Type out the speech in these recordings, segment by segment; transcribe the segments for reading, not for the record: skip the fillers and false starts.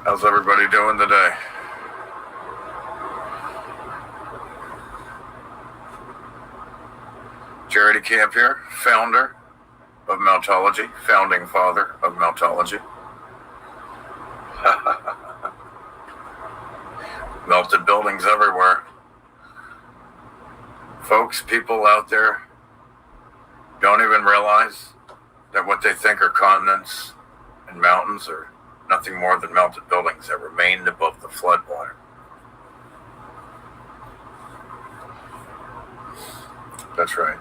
How's everybody doing today? Jerry Camp here, founder of Meltology, founding father of Meltology. Melted buildings everywhere. Folks, people out there don't even realize that what they think are continents and mountains are nothing more than melted buildings that remained above the floodwater. That's right.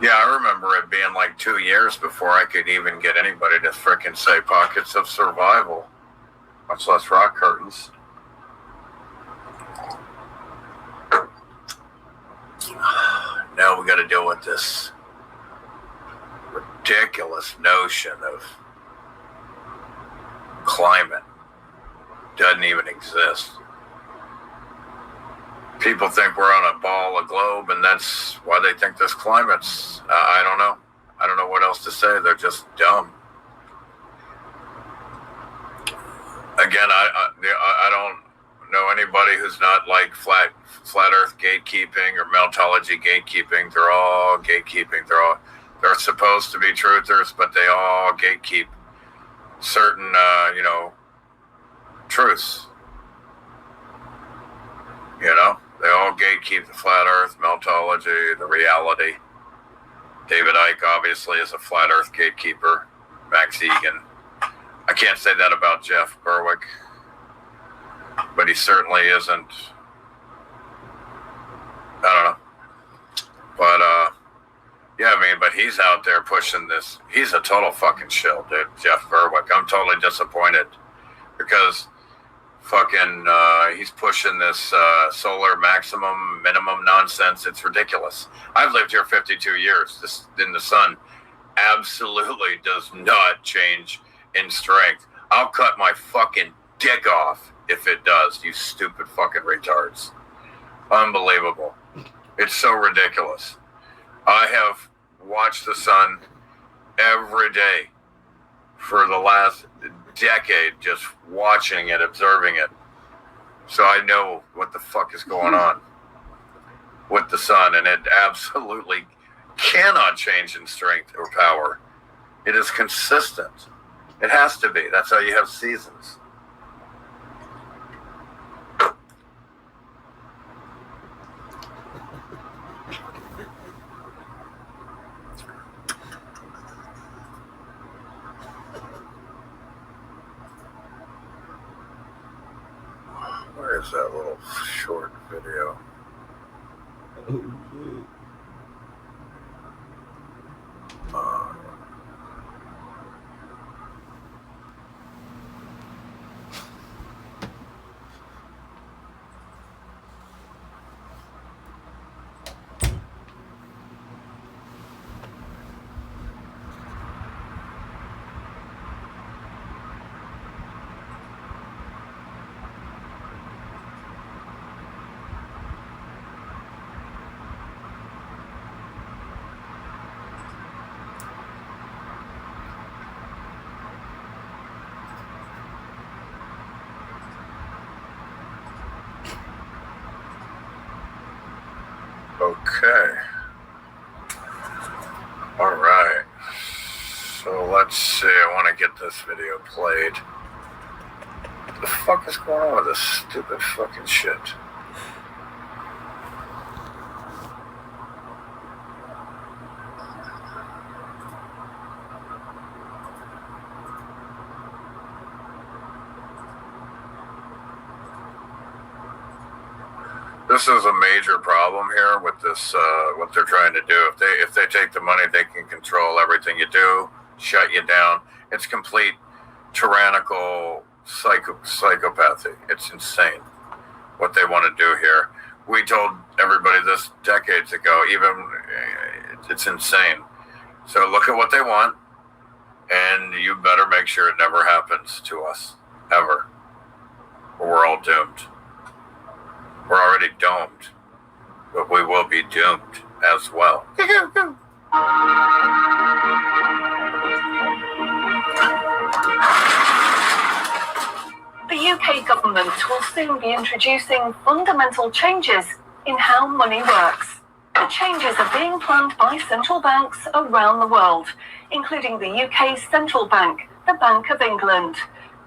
Yeah, I remember it being like 2 years before I could even get anybody to frickin' say pockets of survival, much less rock curtains. Now we got to deal with this ridiculous notion of climate. Doesn't even exist. People think we're on a ball, a globe, and that's why they think this climate's, I don't know. I don't know what else to say. They're just dumb. Again, I don't know anybody who's not like flat earth gatekeeping or meltology gatekeeping. They're all gatekeeping. They're supposed to be truthers, but they all gatekeep certain, truths. They all gatekeep the flat earth, meltology, the reality. David Icke obviously is a flat earth gatekeeper. Max Egan. I can't say that about Jeff Berwick, but he certainly isn't. I don't know. But, but he's out there pushing this. He's a total fucking shill, dude, Jeff Berwick. I'm totally disappointed because he's pushing this solar maximum, minimum nonsense. It's ridiculous. I've lived here 52 years. The sun absolutely does not change in strength. I'll cut my fucking dick off if it does, you stupid fucking retards. Unbelievable. It's so ridiculous. I have watched the sun every day for the last decade, just watching it, observing it. So I know what the fuck is going on with the sun, and it absolutely cannot change in strength or power. It is consistent. It has to be. That's how you have seasons. Where's that little short video? Okay. All right. So let's see. I want to get this video played. What the fuck is going on with this stupid fucking shit? This is a major problem here with this, what they're trying to do. If they take the money, they can control everything you do, shut you down, It's complete tyrannical psychopathy. It's insane what they want to do here. We told everybody this decades ago. It's insane. So look at what they want, and you better make sure it never happens to us, ever. Or we're all doomed. We're already doomed, but we will be doomed as well. The UK government will soon be introducing fundamental changes in how money works. The changes are being planned by central banks around the world, including the UK's central bank, the Bank of England.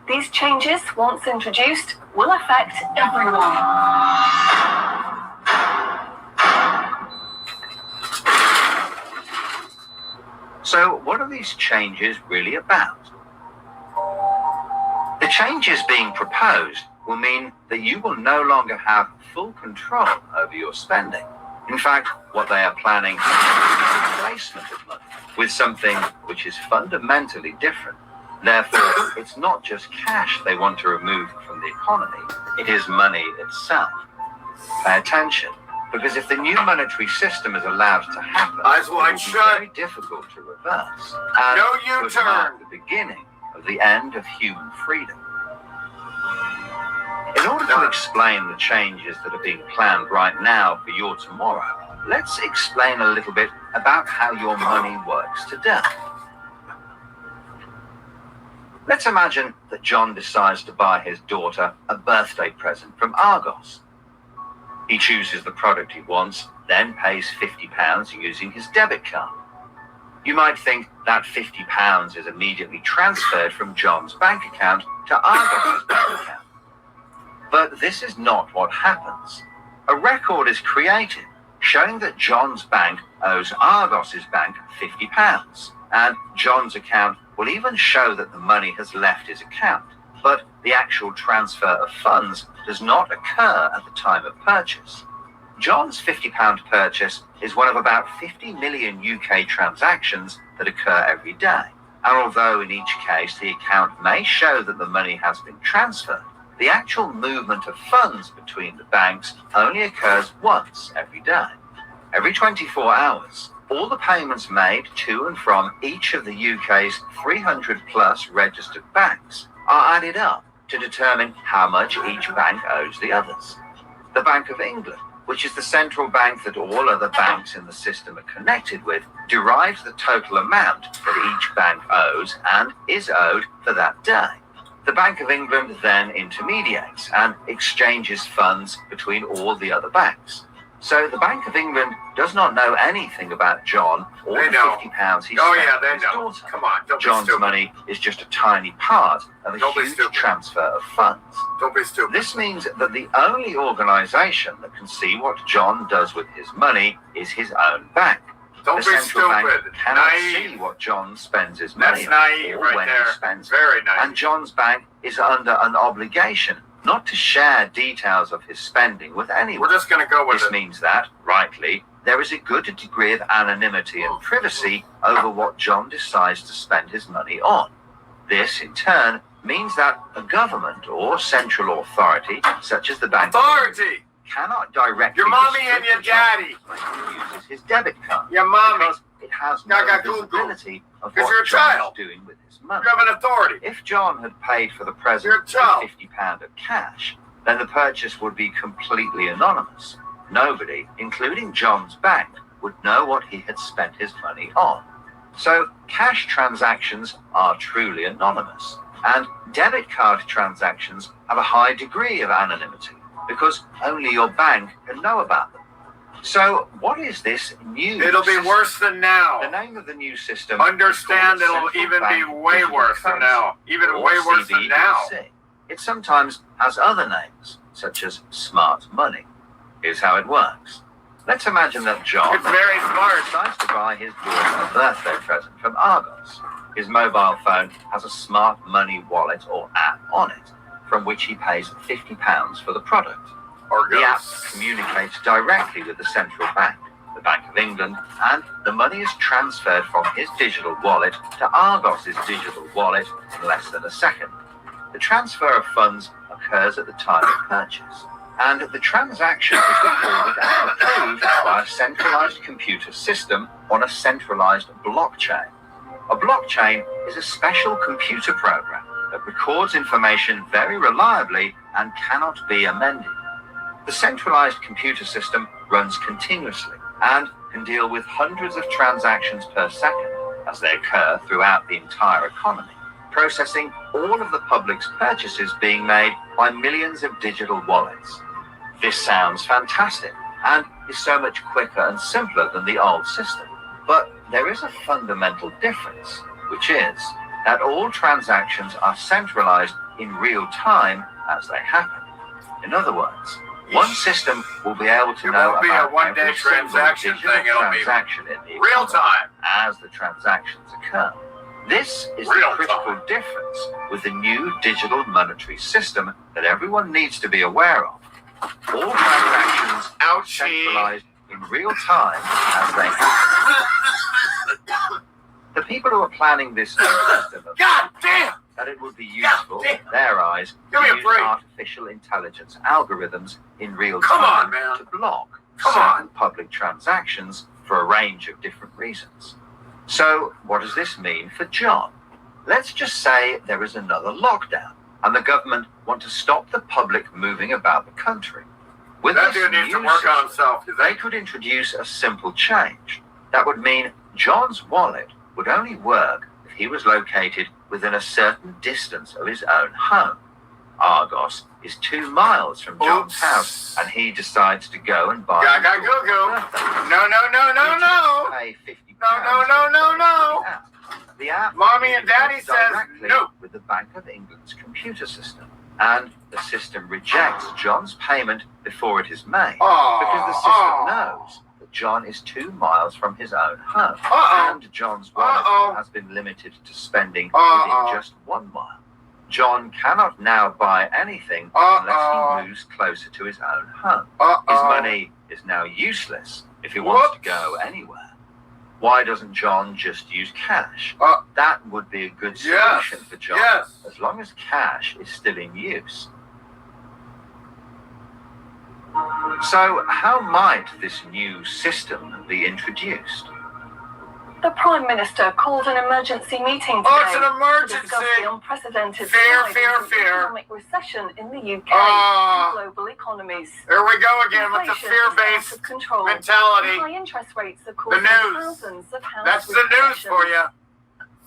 These changes, once introduced, will affect everyone. So what are these changes really about? The changes being proposed will mean that you will no longer have full control over your spending. In fact, what they are planning is a replacement of money with something which is fundamentally different. Therefore, it's not just cash they want to remove from the economy, it is money itself. Pay attention, because if the new monetary system is allowed to happen, Eyes it will wide be shut. very difficult to reverse. And No could U-turn. mark the beginning of the end of human freedom. In order to explain the changes that are being planned right now for your tomorrow, let's explain a little bit about how your money works today. Let's imagine that John decides to buy his daughter a birthday present from Argos. He chooses the product he wants, then pays £50 using his debit card. You might think that £50 is immediately transferred from John's bank account to Argos' bank account. But this is not what happens. A record is created showing that John's bank owes Argos' bank £50, and John's account will even show that the money has left his account, but the actual transfer of funds does not occur at the time of purchase. John's £50 purchase is one of about 50 million UK transactions that occur every day. And although in each case the account may show that the money has been transferred, the actual movement of funds between the banks only occurs once every day. Every 24 hours, all the payments made to and from each of the UK's 300 plus registered banks are added up to determine how much each bank owes the others. The Bank of England, which is the central bank that all other banks in the system are connected with, derives the total amount that each bank owes and is owed for that day. The Bank of England then intermediates and exchanges funds between all the other banks. So the Bank of England does not know anything about John or the £50 he spent on his daughter. Come on, don't John's be stupid. money is just a tiny part of a Don't be huge stupid. transfer of funds. Don't be stupid. This means that the only organization that can see what John does with his money is his own bank. Don't The be central bank stupid. cannot Naive. see what John spends his money That's on naive or right when there. he spends it. Very naive. And John's bank is under an obligation not to share details of his spending with anyone. We're just going to go with This it. means that, rightly, there is a good degree of anonymity and privacy over what John decides to spend his money on. This, in turn, means that a government or central authority, such as the Bank of England, Authority. cannot directly Your mommy and restrict your John daddy. when he uses his debit card. Your mommy. Because it has no Gaga-goo-goo. visibility of 'Cause what you're a John child. is doing with his money. You have an authority. If John had paid for the You're present a with child. £50 of cash, then the purchase would be completely anonymous. Nobody, including John's bank, would know what he had spent his money on. So cash transactions are truly anonymous, and debit card transactions have a high degree of anonymity because only your bank can know about them. So what is this new It'll be system? worse than now. The name of the new system Understand is called it'll Central even be Bank way Digital worse than now. Currency, Even or way worse than now. CBDC. It sometimes has other names, such as smart money. Here's how it works. Let's imagine that John It's very smart. decides to buy his daughter a birthday present from Argos. His mobile phone has a smart money wallet or app on it, from which he pays £50 for the product. Or The app goes. communicates directly with the central bank, the Bank of England, and the money is transferred from his digital wallet to Argos's digital wallet in less than a second. The transfer of funds occurs at the time of purchase, and the transaction is recorded and approved by a centralized computer system on a centralized blockchain. A blockchain is a special computer program that records information very reliably and cannot be amended. The centralized computer system runs continuously and can deal with hundreds of transactions per second as they occur throughout the entire economy, processing all of the public's purchases being made by millions of digital wallets. This sounds fantastic and is so much quicker and simpler than the old system. But there is a fundamental difference, which is that all transactions are centralized in real time as they happen. In other words, one system will be able to know about a one-day every single transaction digital thing. It'll transaction in the real economy time as the transactions occur. This is Real the critical time. difference with the new digital monetary system that everyone needs to be aware of. All transactions are centralized in real time as they happen. The people who are planning this new system have God damn! that it would be useful, in their eyes, to Give me a use break. artificial intelligence algorithms in real Come time on, man. to block Come certain on. public transactions for a range of different reasons. So, what does this mean for John? Let's just say there is another lockdown, and the government want to stop the public moving about the country. With That this dude needs to new work on system, himself, you they think? could introduce a simple change. That would mean John's wallet would only work if he was located within a certain distance of his own home. Argos is 2 miles from John's Oops. house, and he decides to go and buy Gaga his goo goo. birthday present. No, no, no, no, He no. just pay £50 No, no, no. for the app. The app Mommy and Daddy integrates says directly no. with the Bank of England's computer system, and the system rejects John's payment before it is made because the system knows that John is 2 miles from his own home, and John's wallet has been limited to spending within just 1 mile. John cannot now buy anything unless he moves closer to his own home. His money is now useless if he wants to go anywhere. Why doesn't John just use cash? That would be a good solution for John, as long as cash is still in use. So, how might this new system be introduced? The Prime Minister called an emergency meeting today Oh, it's an to emergency. discuss the unprecedented Fear, slide fear, into fear. economic recession in the UK Ah. and global economies. Here we go again with the Inflation is out fear-based of control. mentality. High interest rates are causing news. thousands of house That's the news for you.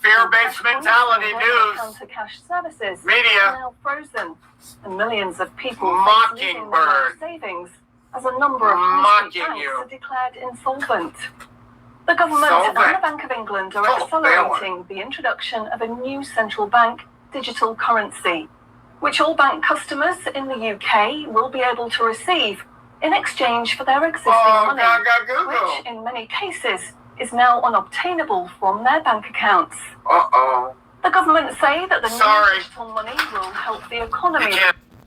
Fear-based mentality news. Counter cash services Media. are now frozen, and millions of people Mockingbird. face losing their life savings as a number of high Mocking street banks you. are declared insolvent. The government Solvent. and the Bank of England are Oh, accelerating the introduction of a new central bank digital currency, which all bank customers in the UK will be able to receive in exchange for their existing money, Gaga goo which goo. in many cases is now unobtainable from their bank accounts. Uh-oh. The government say that the Sorry. new digital money will help the economy You can't